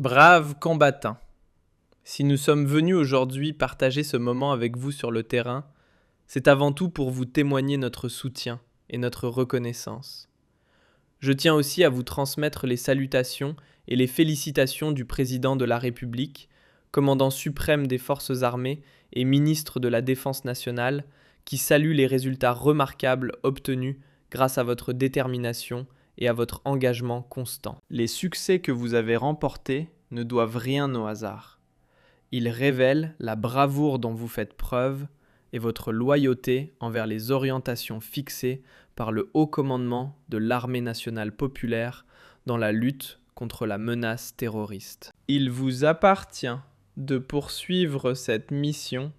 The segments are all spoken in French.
Braves combattants, si nous sommes venus aujourd'hui partager ce moment avec vous sur le terrain, c'est avant tout pour vous témoigner notre soutien et notre reconnaissance. Je tiens aussi à vous transmettre les salutations et les félicitations du président de la République, commandant suprême des forces armées et ministre de la Défense nationale, qui salue les résultats remarquables obtenus grâce à votre détermination et à votre engagement constant. Les succès que vous avez remportés ne doivent rien au hasard. Ils révèlent la bravoure dont vous faites preuve et votre loyauté envers les orientations fixées par le haut commandement de l'Armée nationale populaire dans la lutte contre la menace terroriste. Il vous appartient de poursuivre cette mission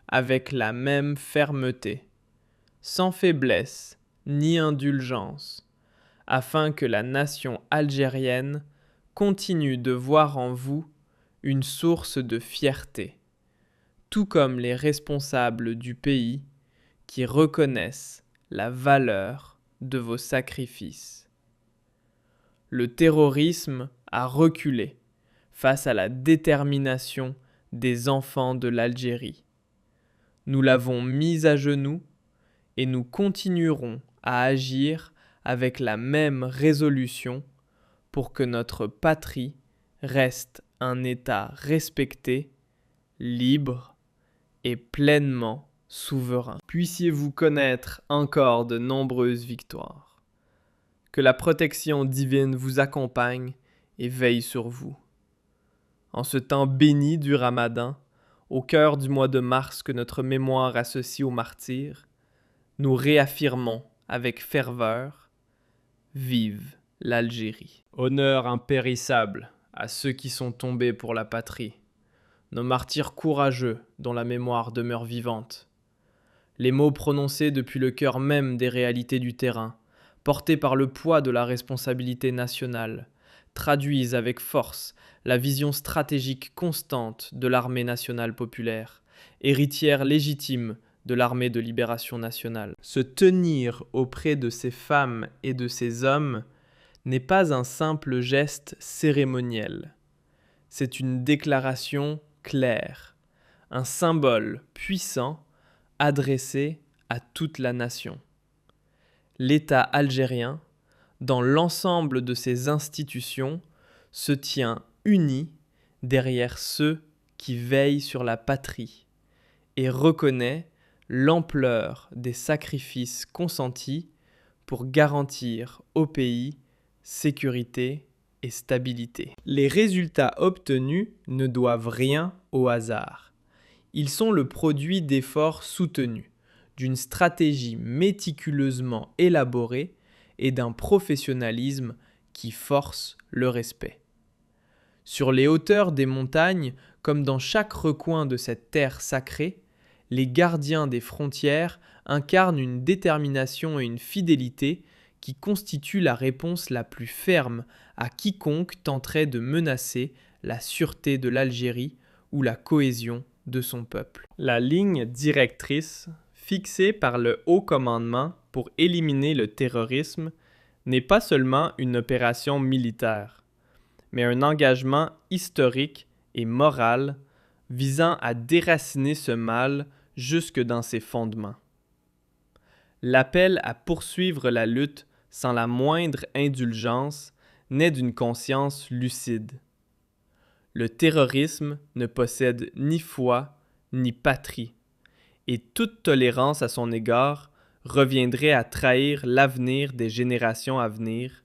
avec la même fermeté, sans faiblesse ni indulgence, afin que la nation algérienne continue de voir en vous une source de fierté, tout comme les responsables du pays qui reconnaissent la valeur de vos sacrifices. Le terrorisme a reculé face à la détermination des enfants de l'Algérie. Nous l'avons mis à genoux et nous continuerons à agir avec la même résolution pour que notre patrie reste un État respecté, libre et pleinement souverain. Puissiez-vous connaître encore de nombreuses victoires. Que la protection divine vous accompagne et veille sur vous. En ce temps béni du Ramadan, au cœur du mois de mars que notre mémoire associe aux martyrs, nous réaffirmons avec ferveur: vive l'Algérie. Honneur impérissable à ceux qui sont tombés pour la patrie, nos martyrs courageux dont la mémoire demeure vivante. Les mots prononcés depuis le cœur même des réalités du terrain, portés par le poids de la responsabilité nationale, traduisent avec force la vision stratégique constante de l'Armée nationale populaire, héritière légitime de l'Armée de libération nationale. Se tenir auprès de ces femmes et de ces hommes n'est pas un simple geste cérémoniel. C'est une déclaration claire, un symbole puissant adressé à toute la nation. L'État algérien, dans l'ensemble de ses institutions, se tient uni derrière ceux qui veillent sur la patrie et reconnaît l'ampleur des sacrifices consentis pour garantir au pays sécurité et stabilité. Les résultats obtenus ne doivent rien au hasard. Ils sont le produit d'efforts soutenus, d'une stratégie méticuleusement élaborée et d'un professionnalisme qui force le respect. Sur les hauteurs des montagnes, comme dans chaque recoin de cette terre sacrée, les gardiens des frontières incarnent une détermination et une fidélité qui constituent la réponse la plus ferme à quiconque tenterait de menacer la sûreté de l'Algérie ou la cohésion de son peuple. La ligne directrice fixée par le haut commandement pour éliminer le terrorisme n'est pas seulement une opération militaire, mais un engagement historique et moral visant à déraciner ce mal jusque dans ses fondements. L'appel à poursuivre la lutte sans la moindre indulgence naît d'une conscience lucide. Le terrorisme ne possède ni foi ni patrie, et toute tolérance à son égard reviendrait à trahir l'avenir des générations à venir,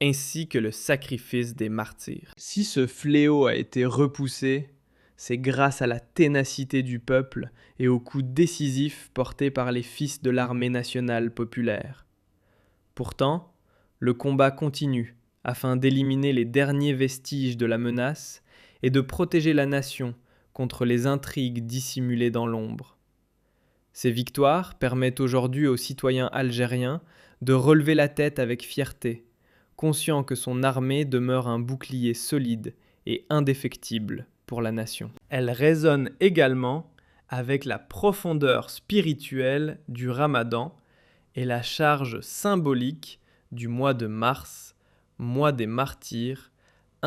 ainsi que le sacrifice des martyrs. Si ce fléau a été repoussé, c'est grâce à la ténacité du peuple et au coup décisif porté par les fils de l'Armée nationale populaire. Pourtant, le combat continue afin d'éliminer les derniers vestiges de la menace et de protéger la nation contre les intrigues dissimulées dans l'ombre. Ces victoires permettent aujourd'hui aux citoyens algériens de relever la tête avec fierté, conscient que son armée demeure un bouclier solide et indéfectible pour la nation. Elle résonne également avec la profondeur spirituelle du Ramadan et la charge symbolique du mois de mars, mois des martyrs,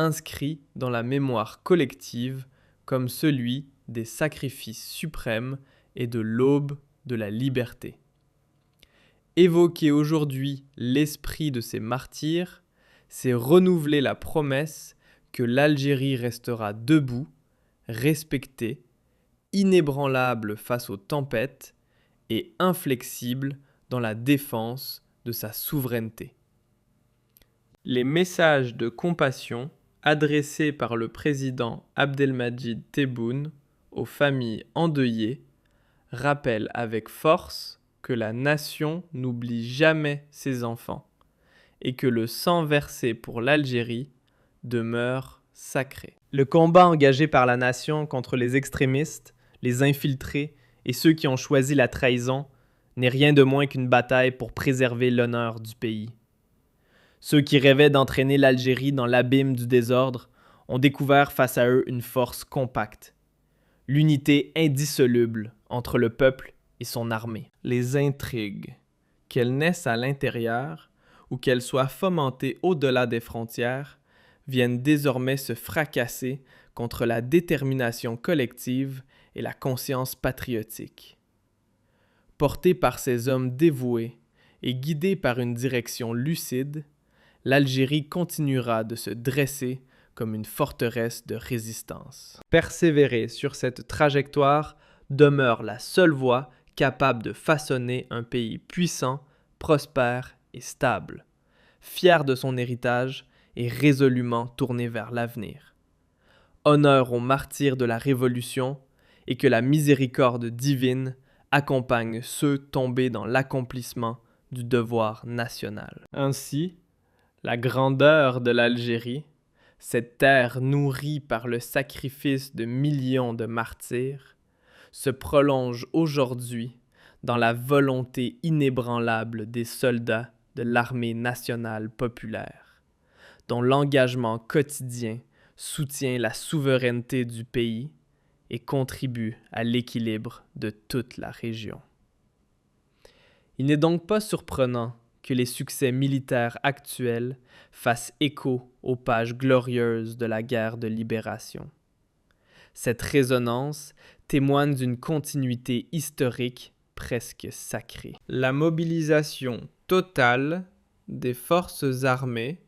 inscrit dans la mémoire collective comme celui des sacrifices suprêmes et de l'aube de la liberté. Évoquer aujourd'hui l'esprit de ces martyrs, c'est renouveler la promesse que l'Algérie restera debout, respectée, inébranlable face aux tempêtes et inflexible dans la défense de sa souveraineté. Les messages de compassion adressés par le président Abdelmadjid Tebboune aux familles endeuillées rappellent avec force que la nation n'oublie jamais ses enfants et que le sang versé pour l'Algérie demeure sacré. Le combat engagé par la nation contre les extrémistes, les infiltrés et ceux qui ont choisi la trahison n'est rien de moins qu'une bataille pour préserver l'honneur du pays. Ceux qui rêvaient d'entraîner l'Algérie dans l'abîme du désordre ont découvert face à eux une force compacte, l'unité indissoluble entre le peuple et son armée. Les intrigues, qu'elles naissent à l'intérieur ou qu'elles soient fomentées au-delà des frontières, viennent désormais se fracasser contre la détermination collective et la conscience patriotique. Portée par ces hommes dévoués et guidée par une direction lucide, l'Algérie continuera de se dresser comme une forteresse de résistance. Persévérer sur cette trajectoire demeure la seule voie capable de façonner un pays puissant, prospère et stable, fier de son héritage et résolument tourné vers l'avenir. Honneur aux martyrs de la Révolution et que la miséricorde divine accompagne ceux tombés dans l'accomplissement du devoir national. Ainsi, la grandeur de l'Algérie, cette terre nourrie par le sacrifice de millions de martyrs, se prolonge aujourd'hui dans la volonté inébranlable des soldats de l'armée nationale populaire, dont l'engagement quotidien soutient la souveraineté du pays et contribue à l'équilibre de toute la région. Il n'est donc pas surprenant que les succès militaires actuels fassent écho aux pages glorieuses de la guerre de libération. Cette résonance témoigne d'une continuité historique presque sacrée. La mobilisation totale des forces armées,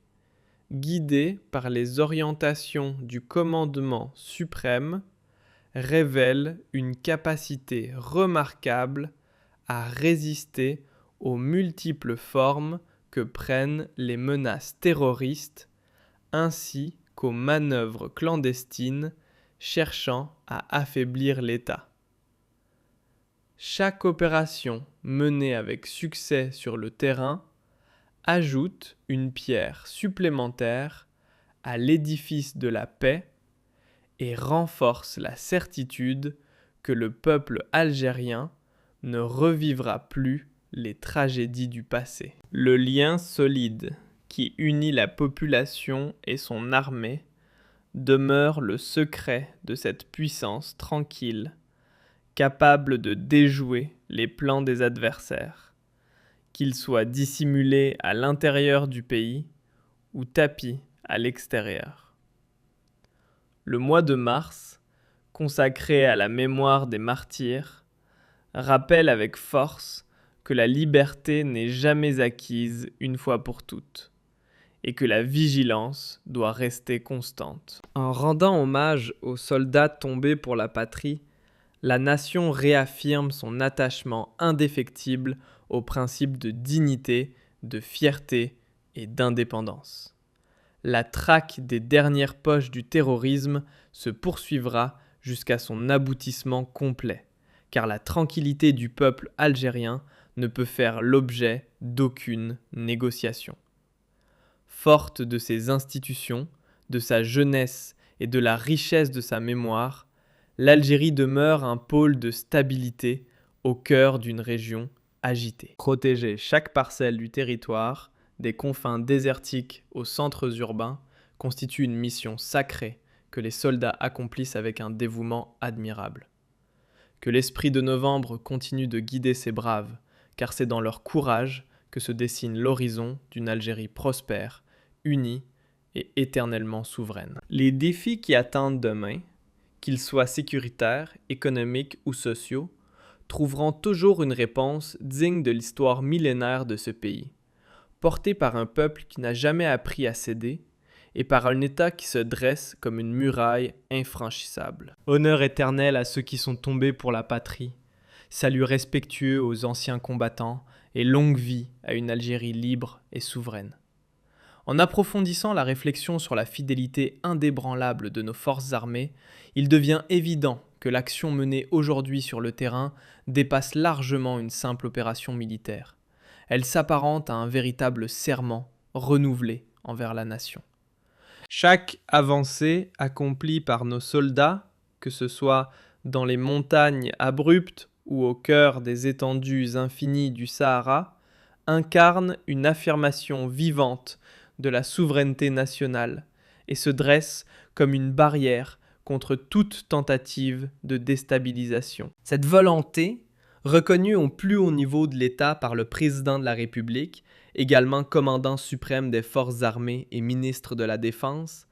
guidée par les orientations du commandement suprême, révèle une capacité remarquable à résister aux multiples formes que prennent les menaces terroristes ainsi qu'aux manœuvres clandestines cherchant à affaiblir l'État. Chaque opération menée avec succès sur le terrain ajoute une pierre supplémentaire à l'édifice de la paix et renforce la certitude que le peuple algérien ne revivra plus les tragédies du passé. Le lien solide qui unit la population et son armée demeure le secret de cette puissance tranquille, capable de déjouer les plans des adversaires, qu'ils soient dissimulés à l'intérieur du pays ou tapis à l'extérieur. Le mois de mars, consacré à la mémoire des martyrs, rappelle avec force que la liberté n'est jamais acquise une fois pour toutes, et que la vigilance doit rester constante. En rendant hommage aux soldats tombés pour la patrie, la nation réaffirme son attachement indéfectible aux principes de dignité, de fierté et d'indépendance. La traque des dernières poches du terrorisme se poursuivra jusqu'à son aboutissement complet, car la tranquillité du peuple algérien ne peut faire l'objet d'aucune négociation. Forte de ses institutions, de sa jeunesse et de la richesse de sa mémoire, l'Algérie demeure un pôle de stabilité au cœur d'une région agitée. Protéger chaque parcelle du territoire, des confins désertiques aux centres urbains, constitue une mission sacrée que les soldats accomplissent avec un dévouement admirable. Que l'esprit de novembre continue de guider ces braves, car c'est dans leur courage que se dessine l'horizon d'une Algérie prospère, unie et éternellement souveraine. Les défis qui attendent demain, qu'ils soient sécuritaires, économiques ou sociaux, trouveront toujours une réponse digne de l'histoire millénaire de ce pays, portée par un peuple qui n'a jamais appris à céder et par un État qui se dresse comme une muraille infranchissable. Honneur éternel à ceux qui sont tombés pour la patrie, salut respectueux aux anciens combattants et longue vie à une Algérie libre et souveraine. En approfondissant la réflexion sur la fidélité indébranlable de nos forces armées, il devient évident que l'action menée aujourd'hui sur le terrain dépasse largement une simple opération militaire. Elle s'apparente à un véritable serment renouvelé envers la nation. Chaque avancée accomplie par nos soldats, que ce soit dans les montagnes abruptes ou au cœur des étendues infinies du Sahara, incarne une affirmation vivante de la souveraineté nationale et se dresse comme une barrière contre toute tentative de déstabilisation. Cette volonté, reconnue au plus haut niveau de l'État par le président de la République, également commandant suprême des forces armées et ministre de la Défense,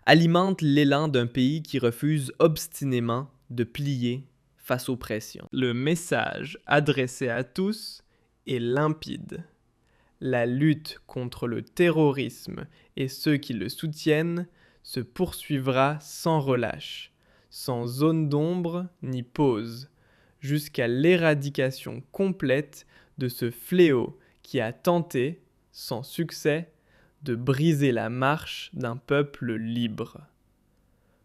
alimente l'élan d'un pays qui refuse obstinément de plier face aux pressions. Le message adressé à tous est limpide. La lutte contre le terrorisme et ceux qui le soutiennent se poursuivra sans relâche, sans zone d'ombre ni pause, jusqu'à l'éradication complète de ce fléau qui a tenté, sans succès, de briser la marche d'un peuple libre.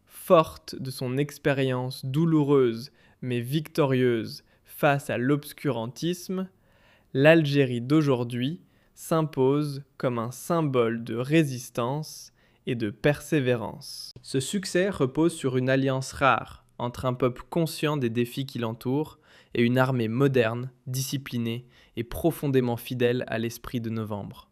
Forte de son expérience douloureuse mais victorieuse face à l'obscurantisme, l'Algérie d'aujourd'hui s'impose comme un symbole de résistance et de persévérance. Ce succès repose sur une alliance rare entre un peuple conscient des défis qui l'entourent et une armée moderne, disciplinée et profondément fidèle à l'esprit de novembre.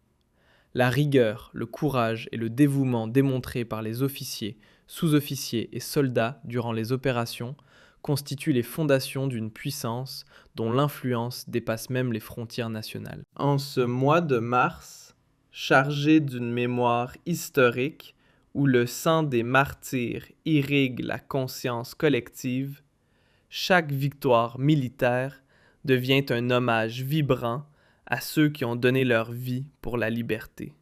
La rigueur, le courage et le dévouement démontrés par les officiers, sous-officiers et soldats durant les opérations constituent les fondations d'une puissance dont l'influence dépasse même les frontières nationales. En ce mois de mars, chargé d'une mémoire historique où le sang des martyrs irrigue la conscience collective, chaque victoire militaire devient un hommage vibrant à ceux qui ont donné leur vie pour la liberté.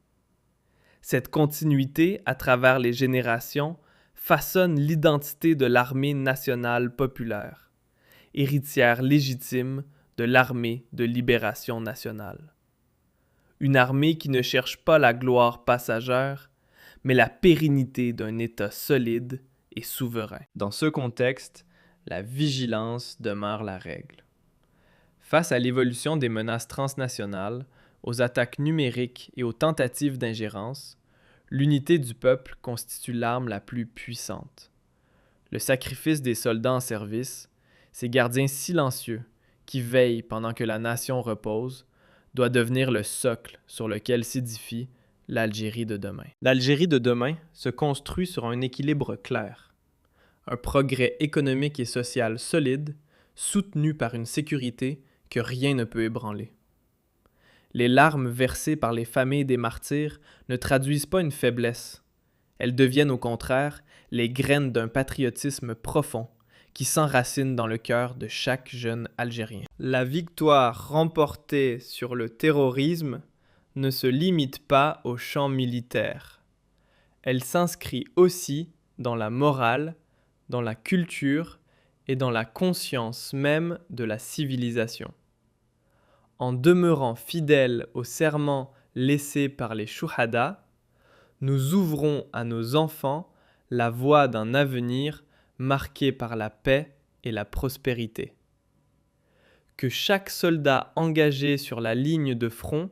Cette continuité à travers les générations façonne l'identité de l'armée nationale populaire, héritière légitime de l'armée de libération nationale. Une armée qui ne cherche pas la gloire passagère, mais la pérennité d'un État solide et souverain. Dans ce contexte, la vigilance demeure la règle. Face à l'évolution des menaces transnationales, aux attaques numériques et aux tentatives d'ingérence, l'unité du peuple constitue l'arme la plus puissante. Le sacrifice des soldats en service, ces gardiens silencieux qui veillent pendant que la nation repose, doit devenir le socle sur lequel s'édifie l'Algérie de demain. L'Algérie de demain se construit sur un équilibre clair. Un progrès économique et social solide, soutenu par une sécurité que rien ne peut ébranler. Les larmes versées par les familles des martyrs ne traduisent pas une faiblesse. Elles deviennent au contraire les graines d'un patriotisme profond qui s'enracine dans le cœur de chaque jeune Algérien. La victoire remportée sur le terrorisme ne se limite pas au champ militaire. Elle s'inscrit aussi dans la morale, dans la culture et dans la conscience même de la civilisation. En demeurant fidèles au serment laissé par les Chouhada, nous ouvrons à nos enfants la voie d'un avenir marqué par la paix et la prospérité. Que chaque soldat engagé sur la ligne de front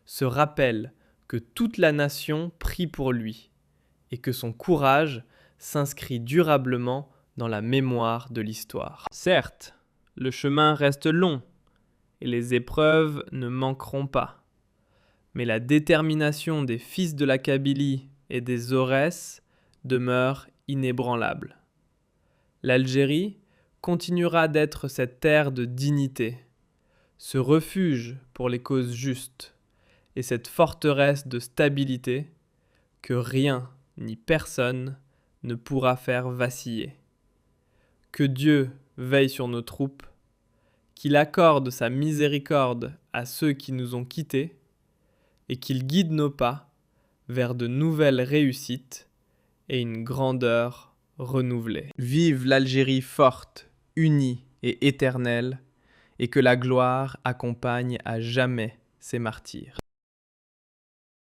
se rappelle que toute la nation prie pour lui et que son courage s'inscrit durablement dans la mémoire de l'histoire. Certes, le chemin reste long et les épreuves ne manqueront pas. Mais la détermination des fils de la Kabylie et des Aurès demeure inébranlable. L'Algérie continuera d'être cette terre de dignité, ce refuge pour les causes justes et cette forteresse de stabilité que rien ni personne ne pourra faire vaciller. Que Dieu veille sur nos troupes, qu'il accorde sa miséricorde à ceux qui nous ont quittés, et qu'il guide nos pas vers de nouvelles réussites et une grandeur renouvelée. Vive l'Algérie forte, unie et éternelle, et que la gloire accompagne à jamais ses martyrs.